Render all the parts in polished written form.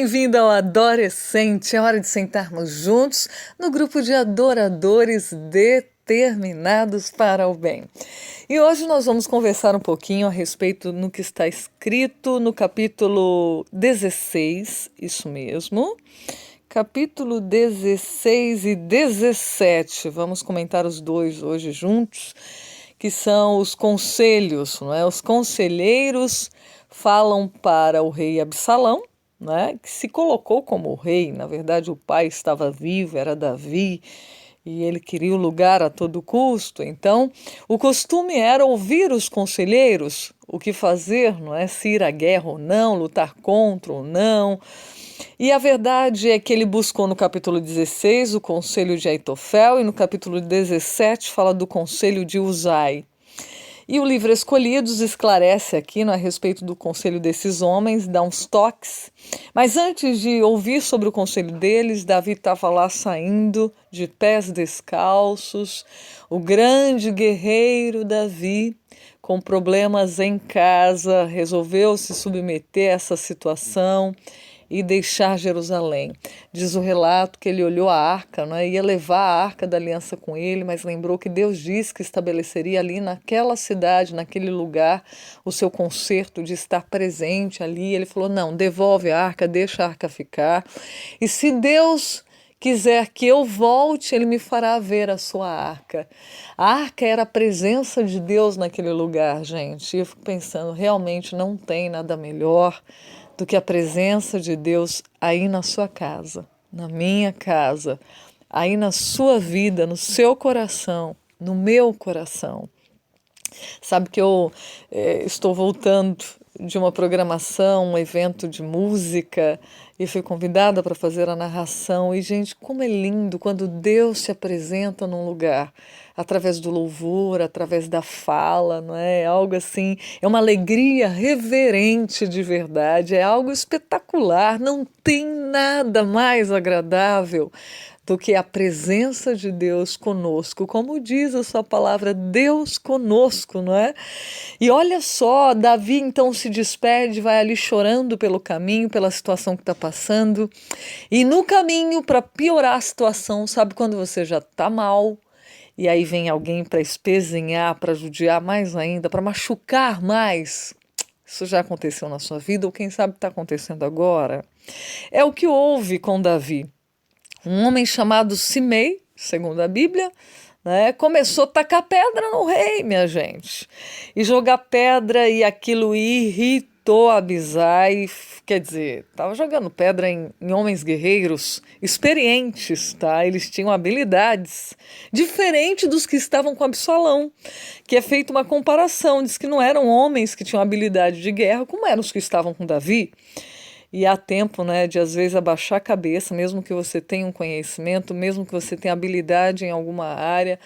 bem-vindo ao Adorescente. É hora de sentarmos juntos no grupo de adoradores determinados para o bem. E hoje nós vamos conversar um pouquinho a respeito no que está escrito no capítulo 16, isso mesmo. Capítulo 16 e 17. Vamos comentar os dois hoje juntos, que são os conselhos, não é? Os conselheiros falam para o rei Absalão, né, que se colocou como rei. Na verdade, o pai estava vivo, era Davi, e ele queria o lugar a todo custo. Então, o costume era ouvir os conselheiros, o que fazer, não é? Se ir à guerra ou não, lutar contra ou não. E a verdade é que ele buscou no capítulo 16 o conselho de Aitofel e no capítulo 17 fala do conselho de Uzai. E o livro Escolhidos esclarece aqui, a respeito do conselho desses homens, dá uns toques. Mas antes de ouvir sobre o conselho deles, Davi estava lá saindo de pés descalços, o grande guerreiro Davi, com problemas em casa, resolveu se submeter a essa situação e deixar Jerusalém. Diz o relato que ele olhou a arca, né, ia levar a arca da aliança com ele, mas lembrou que Deus disse que estabeleceria ali naquela cidade, naquele lugar, o seu concerto de estar presente ali. Ele falou, não, devolve a arca, deixa a arca ficar. E se Deus quiser que eu volte, ele me fará ver a sua arca. A arca era a presença de Deus naquele lugar, gente. E eu fico pensando, realmente não tem nada melhor do que a presença de Deus aí na sua casa, na minha casa, aí na sua vida, no seu coração, no meu coração. Sabe que eu estou voltando de uma programação, um evento de música, e fui convidada para fazer a narração. E, gente, como é lindo quando Deus se apresenta num lugar, através do louvor, através da fala, não é? É algo assim, é uma alegria reverente de verdade, é algo espetacular, não tem nada mais agradável do que a presença de Deus conosco, como diz a sua palavra, Deus conosco, não é? E olha só, Davi então se despede, vai ali chorando pelo caminho, pela situação que está passando, e no caminho, para piorar a situação, sabe quando você já está mal, e aí vem alguém para espezinhar, para judiar mais ainda, para machucar mais? Isso já aconteceu na sua vida, ou quem sabe está acontecendo agora? É o que houve com Davi. Um homem chamado Simei, segundo a Bíblia, né, começou a tacar pedra no rei, minha gente. E jogar pedra, e aquilo irritou Abisai. Quer dizer, estava jogando pedra em homens guerreiros experientes, tá? Eles tinham habilidades diferentes dos que estavam com Absalão, que é feita uma comparação. Diz que não eram homens que tinham habilidade de guerra, como eram os que estavam com Davi. E há tempo, né, de às vezes abaixar a cabeça, mesmo que você tenha um conhecimento, mesmo que você tenha habilidade em alguma área,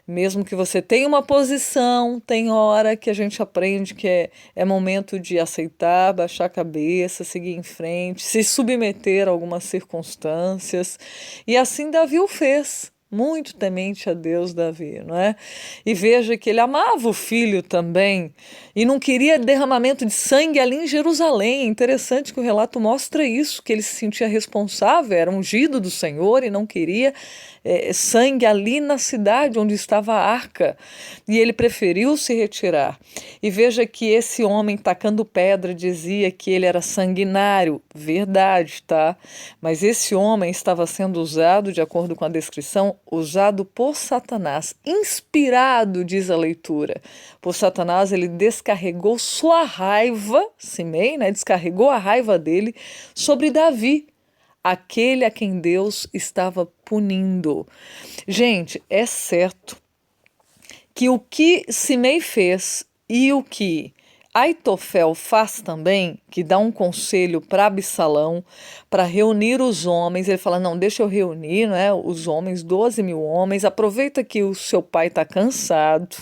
mesmo que você tenha uma posição, tem hora que a gente aprende que é momento de aceitar, baixar a cabeça, seguir em frente, se submeter a algumas circunstâncias. E assim Davi o fez. Muito temente a Deus, Davi, não é? E veja que ele amava o filho também e não queria derramamento de sangue ali em Jerusalém. É interessante que o relato mostra isso, que ele se sentia responsável, era ungido do Senhor e não queria sangue ali na cidade onde estava a arca. E ele preferiu se retirar. E veja que esse homem tacando pedra dizia que ele era sanguinário. Verdade, tá? Mas esse homem estava sendo usado, de acordo com a descrição, usado por Satanás, inspirado, diz a leitura, por Satanás. Ele descarregou sua raiva, Simei, né, descarregou a raiva dele sobre Davi, aquele a quem Deus estava punindo. Gente, é certo que o que Simei fez e o que Aitofel faz também, que dá um conselho para Absalão, para reunir os homens. Ele fala, não, deixa eu reunir, né, os homens, 12.000 homens, aproveita que o seu pai está cansado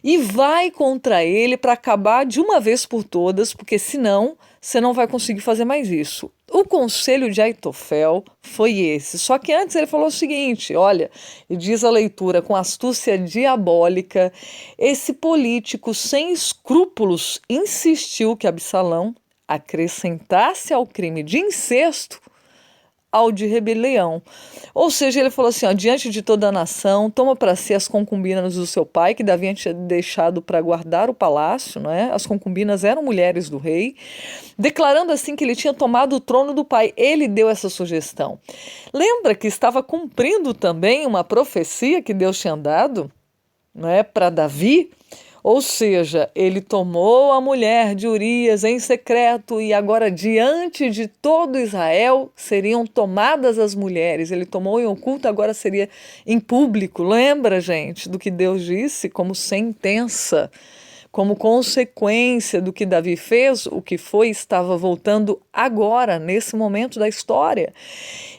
e vai contra ele para acabar de uma vez por todas, porque senão você não vai conseguir fazer mais isso. O conselho de Aitofel foi esse. Só que antes ele falou o seguinte, olha, e diz a leitura, com astúcia diabólica, esse político sem escrúpulos insistiu que Absalão acrescentasse ao crime de incesto ao de rebelião. Ou seja, ele falou assim, ó, diante de toda a nação, toma para si as concubinas do seu pai, que Davi tinha deixado para guardar o palácio, não é? As concubinas eram mulheres do rei, declarando assim que ele tinha tomado o trono do pai. Ele deu essa sugestão. Lembra que estava cumprindo também uma profecia que Deus tinha dado, não é, para Davi? Ou seja, ele tomou a mulher de Urias em secreto e agora diante de todo Israel seriam tomadas as mulheres. Ele tomou em oculto, agora seria em público. Lembra, gente, do que Deus disse como sentença? Como consequência do que Davi fez, o que foi estava voltando agora, nesse momento da história.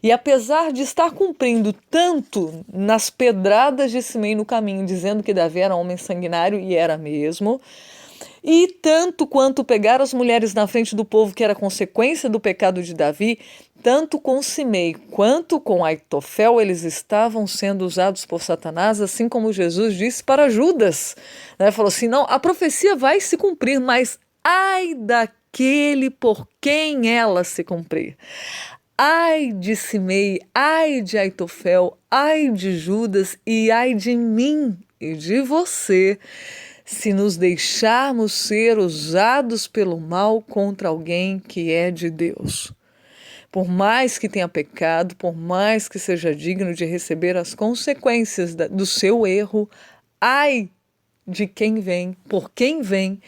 E apesar de estar cumprindo tanto nas pedradas de Simei no caminho, dizendo que Davi era um homem sanguinário, e era mesmo, e tanto quanto pegar as mulheres na frente do povo, que era consequência do pecado de Davi, tanto com Simei quanto com Aitofel, eles estavam sendo usados por Satanás, assim como Jesus disse para Judas. Né? Falou assim, não, a profecia vai se cumprir, mas ai daquele por quem ela se cumprir. Ai de Simei, ai de Aitofel, ai de Judas e ai de mim e de você, se nos deixarmos ser usados pelo mal contra alguém que é de Deus. Por mais que tenha pecado, por mais que seja digno de receber as consequências do seu erro, ai de quem vem, por quem vem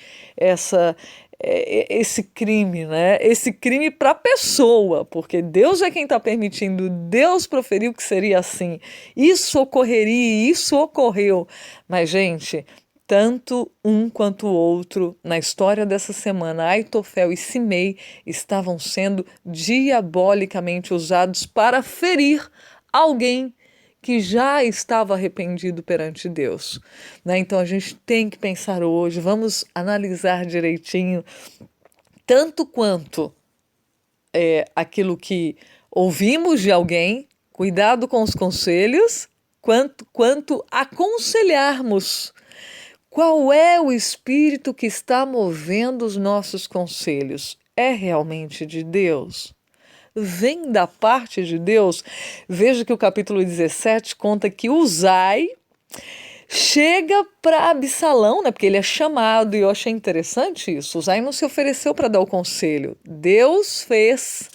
esse crime, né? Esse crime para a pessoa, porque Deus é quem está permitindo, Deus proferiu que seria assim. Isso ocorreria, isso ocorreu. Mas, gente, tanto um quanto o outro, na história dessa semana, Aitofel e Simei estavam sendo diabolicamente usados para ferir alguém que já estava arrependido perante Deus. Né? Então a gente tem que pensar hoje, vamos analisar direitinho, tanto quanto aquilo que ouvimos de alguém, cuidado com os conselhos, quanto aconselharmos. Qual é o espírito que está movendo os nossos conselhos? É realmente de Deus? Vem da parte de Deus? Veja que o capítulo 17 conta que Uzai chega para Absalão, né? Porque ele é chamado, e eu achei interessante isso. Uzai não se ofereceu para dar o conselho. Deus fez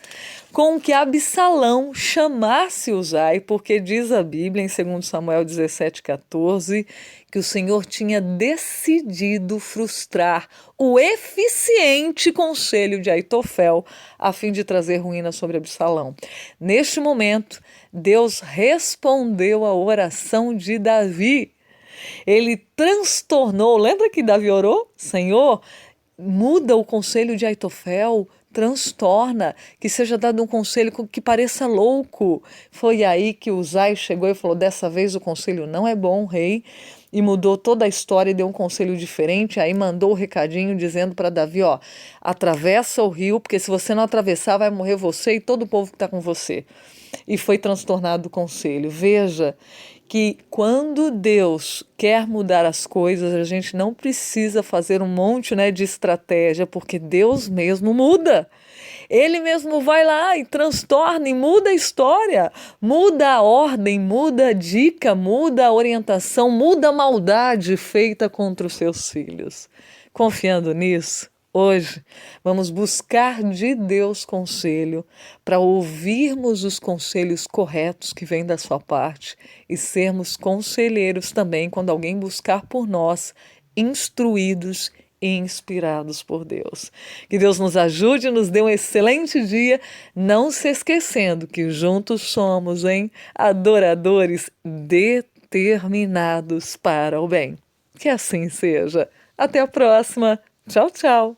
com que Absalão chamasse Uzai, porque diz a Bíblia, em 2 Samuel 17,14, que o Senhor tinha decidido frustrar o eficiente conselho de Aitofel, a fim de trazer ruína sobre Absalão. Neste momento, Deus respondeu à oração de Davi. Ele transtornou, lembra que Davi orou? Senhor, muda o conselho de Aitofel, transtorna, que seja dado um conselho que pareça louco. Foi aí que Uzai chegou e falou, dessa vez o conselho não é bom, rei, e mudou toda a história e deu um conselho diferente. Aí mandou o recadinho dizendo para Davi, ó, atravessa o rio, porque se você não atravessar vai morrer você e todo o povo que está com você. E foi transtornado o conselho. Veja que quando Deus quer mudar as coisas, a gente não precisa fazer um monte, né, de estratégia, porque Deus mesmo muda. Ele mesmo vai lá e transtorna e muda a história, muda a ordem, muda a dica, muda a orientação, muda a maldade feita contra os seus filhos. Confiando nisso, hoje vamos buscar de Deus conselho para ouvirmos os conselhos corretos que vêm da sua parte e sermos conselheiros também quando alguém buscar por nós, instruídos e inspirados por Deus. Que Deus nos ajude, nos dê um excelente dia, não se esquecendo que juntos somos, adoradores determinados para o bem. Que assim seja. Até a próxima. Tchau, tchau.